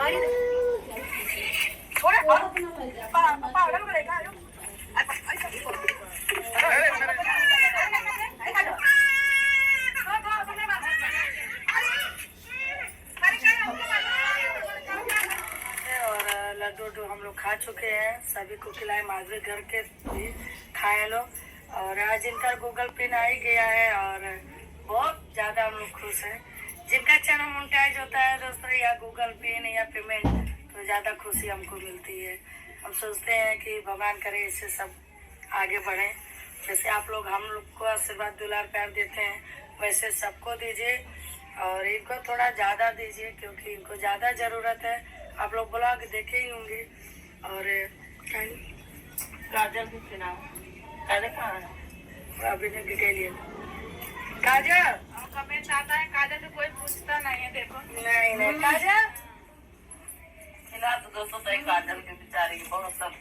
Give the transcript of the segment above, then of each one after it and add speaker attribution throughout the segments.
Speaker 1: लड्डू हम लोग खा चुके हैं, सभी को खिलाए, माधुरी घर के भी खाए लोग। और आज इनका गूगल पिन आ ही गया है और बहुत ज़्यादा हम लोग खुश हैं। जिनका चैनल मोनेटाइज होता है दोस्तों, या गूगल पिन या पेमेंट, तो ज़्यादा खुशी हमको मिलती है। हम सोचते हैं कि भगवान करे इससे सब आगे बढ़े। जैसे आप लोग हम लोग को आशीर्वाद दुलार प्यार देते हैं, वैसे सबको दीजिए और इनको थोड़ा ज़्यादा दीजिए, क्योंकि इनको ज़्यादा ज़रूरत है। आप लोग ब्लॉग देखे ही होंगे। और काजल भी सुनाओ, काजल कहाँ है? अभी ने डिटेल काजल कमेंट आता है, काजल तो कोई पूछता नहीं है। देखो नहीं काजल खिला तो दोस्तों, सही काजल के बेचारे की बहुत सब।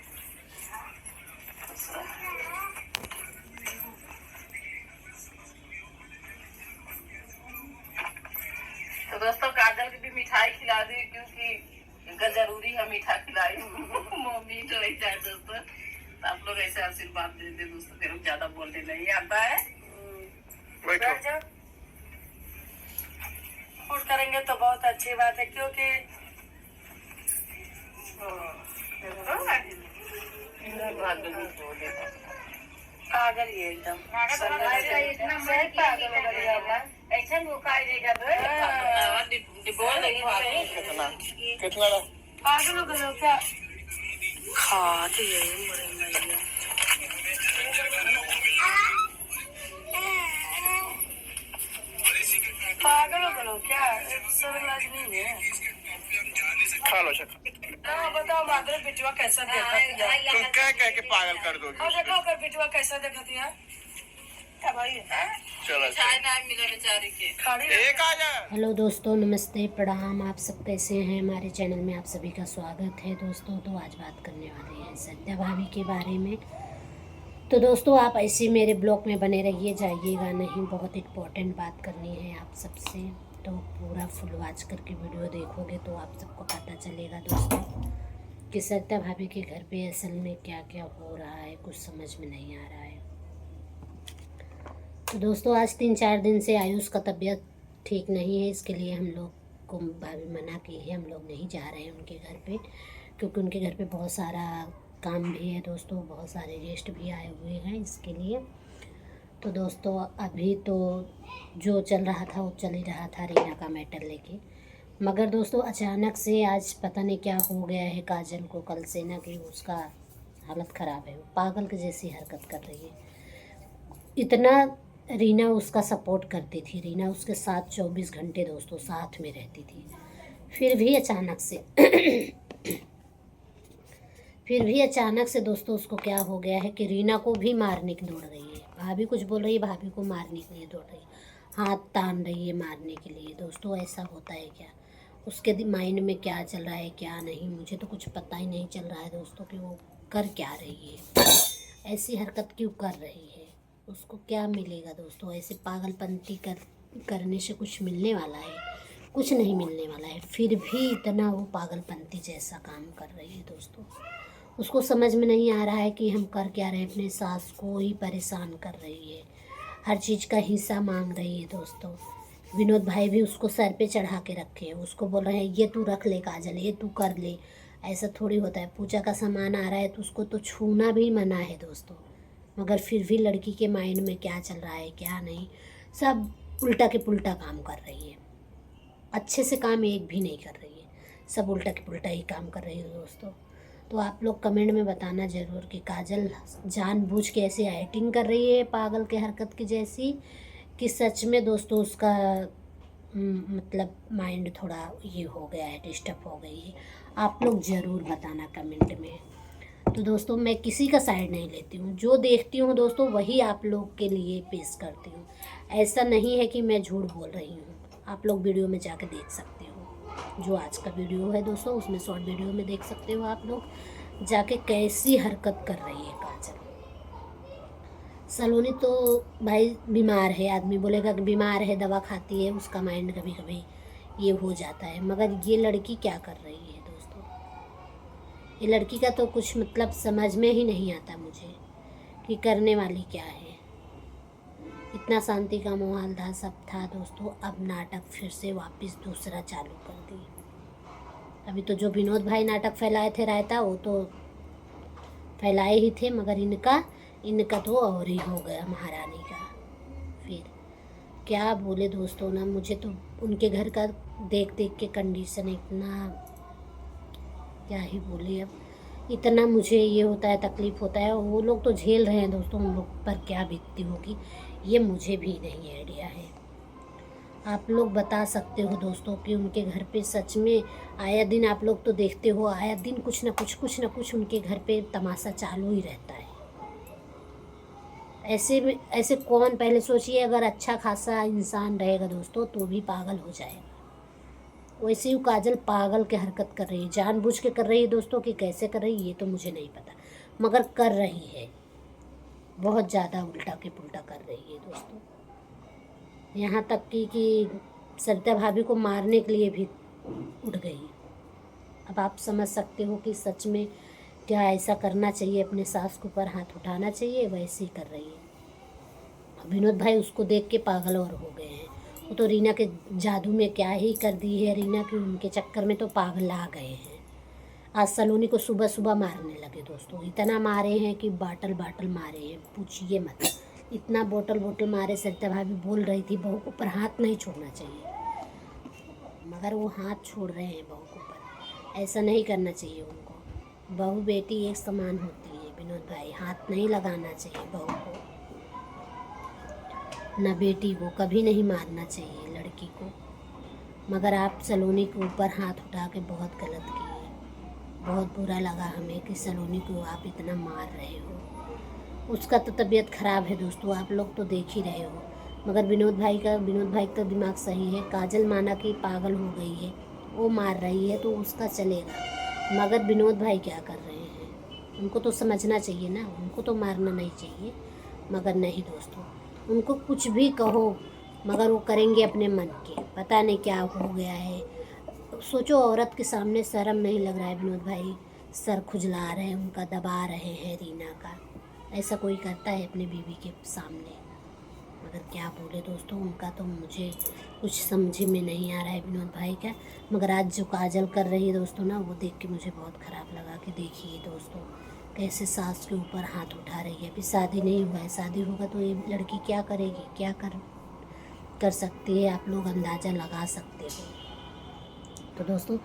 Speaker 1: तो दोस्तों काजल की भी मिठाई खिला दी, क्योंकि इनका जरूरी है मिठाई खिलाई। मम्मी तो ऐसा है दोस्तों, तो आप लोग ऐसे आशीर्वाद दे दे दोस्तों, फिर हम ज्यादा बोलने नहीं आता है। फूड करेंगे तो बहुत अच्छी बात है, क्योंकि पागल ये एकदम ऐसा पागल हो गए क्या? खाते पागल हो गए क्या? इलाज नहीं है।
Speaker 2: खा लो
Speaker 1: बताओ माधुरी बिटुआ कैसा देखा?
Speaker 2: तुम क्या कह के पागल कर दोगे?
Speaker 1: देखो अगर बिटुआ कैसा देखती है।
Speaker 2: चलो
Speaker 3: हेलो दोस्तों, नमस्ते, प्रणाम। आप सब कैसे हैं? हमारे चैनल में आप सभी का स्वागत है दोस्तों। तो आज बात करने वाले हैं सत्या भाभी के बारे में। तो दोस्तों आप ऐसे मेरे ब्लॉग में बने रहिए, जाइएगा नहीं, बहुत इम्पोर्टेंट बात करनी है आप सबसे। तो पूरा फुल वॉच करके वीडियो देखोगे तो आप सबको पता चलेगा दोस्तों कि सत्या भाभी के घर पे असल में क्या क्या हो रहा है, कुछ समझ में नहीं आ रहा है। तो दोस्तों आज 3-4 दिन से आयुष का तबीयत ठीक नहीं है, इसके लिए हम लोग को भाभी मना की है, हम लोग नहीं जा रहे हैं उनके घर पे, क्योंकि उनके घर पे बहुत सारा काम भी है दोस्तों, बहुत सारे गेस्ट भी आए हुए हैं इसके लिए। तो दोस्तों अभी तो जो चल रहा था वो चल ही रहा था रीना का मैटर लेके, मगर दोस्तों अचानक से आज पता नहीं क्या हो गया है काजल को कल से ना, कि उसका हालत ख़राब है, वो पागल की जैसी हरकत कर रही है। इतना रीना उसका सपोर्ट करती थी, रीना उसके साथ 24 घंटे दोस्तों साथ में रहती थी, फिर भी अचानक से दोस्तों उसको क्या हो गया है कि रीना को भी मारने की दौड़ रही है। भाभी कुछ बोल रही है, भाभी को मारने के लिए दौड़ रही है, हाथ तान रही है मारने के लिए। दोस्तों ऐसा होता है क्या? उसके माइंड में क्या चल रहा है क्या नहीं, मुझे तो कुछ पता ही नहीं चल रहा है दोस्तों कि वो कर क्या रही है, ऐसी हरकत क्यों कर रही है, उसको क्या मिलेगा दोस्तों? ऐसे पागलपंती करने से कुछ मिलने वाला है? कुछ नहीं मिलने वाला है, फिर भी इतना वो पागलपंती जैसा काम कर रही है दोस्तों। उसको समझ में नहीं आ रहा है कि हम कर क्या रहे हैं, अपने सास को ही परेशान कर रही है, हर चीज़ का हिस्सा मांग रही है दोस्तों। विनोद भाई भी उसको सर पे चढ़ा के रखे हैं, उसको बोल रहे हैं ये तू रख ले काजल, ये तू कर ले। ऐसा थोड़ी होता है, पूजा का सामान आ रहा है तो उसको तो छूना भी मना है दोस्तों, मगर फिर भी लड़की के माइंड में क्या चल रहा है क्या नहीं, सब उल्टा के पुल्टा काम कर रही है। अच्छे से काम एक भी नहीं कर रही है, सब उल्टा के पुल्टा ही काम कर रही है दोस्तों। तो आप लोग कमेंट में बताना ज़रूर कि काजल जानबूझ के ऐसे एक्टिंग कर रही है पागल के हरकत की जैसी, कि सच में दोस्तों उसका मतलब माइंड थोड़ा ये हो गया है, डिस्टर्ब हो गई है। आप लोग ज़रूर बताना कमेंट में। तो दोस्तों मैं किसी का साइड नहीं लेती हूँ, जो देखती हूँ दोस्तों वही आप लोग के लिए पेश करती हूँ। ऐसा नहीं है कि मैं झूठ बोल रही हूँ, आप लोग वीडियो में जाकर देख सकते हो। जो आज का वीडियो है दोस्तों उसमें शॉर्ट वीडियो में देख सकते हो आप लोग जाके कैसी हरकत कर रही है काजल। सलोनी तो भाई बीमार है, आदमी बोलेगा कि बीमार है, दवा खाती है, उसका माइंड कभी कभी ये हो जाता है, मगर ये लड़की क्या कर रही है ये लड़की का तो कुछ मतलब समझ में ही नहीं आता मुझे कि करने वाली क्या है। इतना शांति का माहौल था, सब था दोस्तों, अब नाटक फिर से वापस दूसरा चालू कर दी। अभी तो जो विनोद भाई नाटक फैलाए थे रायता, वो तो फैलाए ही थे, मगर इनका तो और ही हो गया महारानी का। फिर क्या बोले दोस्तों ना, मुझे तो उनके घर का देख देख के कंडीशन इतना, क्या ही बोले, अब इतना मुझे ये होता है, तकलीफ़ होता है। वो लोग तो झेल रहे हैं दोस्तों, उन लोग पर क्या बीतती होगी ये मुझे भी नहीं आइडिया है। आप लोग बता सकते हो दोस्तों कि उनके घर पे सच में आया दिन, आप लोग तो देखते हो आया दिन कुछ ना कुछ उनके घर पे तमाशा चालू ही रहता है। ऐसे कौन, पहले सोचिए, अगर अच्छा खासा इंसान रहेगा दोस्तों तो भी पागल हो जाएगा। वैसे ही काजल पागल के हरकत कर रही है, जानबूझ के कर रही है दोस्तों, कि कैसे कर रही है ये तो मुझे नहीं पता, मगर कर रही है, बहुत ज़्यादा उल्टा के पुल्टा कर रही है दोस्तों। यहाँ तक कि सरिता भाभी को मारने के लिए भी उठ गई। अब आप समझ सकते हो कि सच में क्या ऐसा करना चाहिए, अपने सास के ऊपर हाथ उठाना चाहिए, वैसे ही कर रही है। विनोद भाई उसको देख के पागल और हो गए हैं। वो तो रीना के जादू में क्या ही कर दी है रीना की, उनके चक्कर में तो पागल आ गए हैं। आज सलोनी को सुबह सुबह मारने लगे दोस्तों, इतना मारे हैं कि बाटल मारे हैं, पूछिए मत। इतना बोतल मारे, सरिता भाभी बोल रही थी बहू के ऊपर हाथ नहीं छोड़ना चाहिए, मगर वो हाथ छोड़ रहे हैं बहू के ऊपर। ऐसा नहीं करना चाहिए उनको, बहू बेटी एक समान होती है विनोद भाई, हाथ नहीं लगाना चाहिए बहू को, ना बेटी को कभी नहीं मारना चाहिए लड़की को। मगर आप सलोनी के ऊपर हाथ उठा के बहुत गलत किए, बहुत बुरा लगा हमें कि सलोनी को आप इतना मार रहे हो। उसका तो तबीयत ख़राब है दोस्तों, आप लोग तो देख ही रहे हो, मगर विनोद भाई का तो दिमाग सही है। काजल माना कि पागल हो गई है, वो मार रही है तो उसका चलेगा, मगर विनोद भाई क्या कर रहे हैं, उनको तो समझना चाहिए ना, उनको तो मारना नहीं चाहिए। मगर नहीं दोस्तों, उनको कुछ भी कहो मगर वो करेंगे अपने मन के, पता नहीं क्या हो गया है। सोचो, औरत के सामने शर्म नहीं लग रहा है विनोद भाई, सर खुजला रहे हैं, उनका दबा रहे हैं रीना का। ऐसा कोई करता है अपने बीवी के सामने? मगर क्या बोले दोस्तों, उनका तो मुझे कुछ समझ में नहीं आ रहा है विनोद भाई का। मगर आज जो काजल कर रही है दोस्तों ना, वो देख के मुझे बहुत ख़राब लगा कि देखिए दोस्तों कैसे सास के ऊपर हाथ उठा रही है। अभी शादी नहीं हुआ है, शादी होगा तो ये लड़की क्या करेगी, क्या कर सकती है, आप लोग अंदाज़ा लगा सकते हो। तो दोस्तों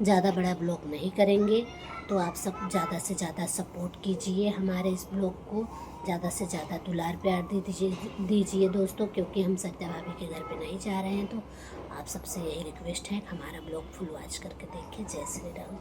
Speaker 3: ज़्यादा बड़ा ब्लॉग नहीं करेंगे, तो आप सब ज़्यादा से ज़्यादा सपोर्ट कीजिए हमारे इस ब्लॉग को, ज़्यादा से ज़्यादा दुलार प्यार दीजिए दोस्तों, क्योंकि हम सरिता भाभी के घर पे नहीं जा रहे हैं। तो आप सबसे यही रिक्वेस्ट है, हमारा ब्लॉग फुल वॉच करके देखिए। जय श्री राम।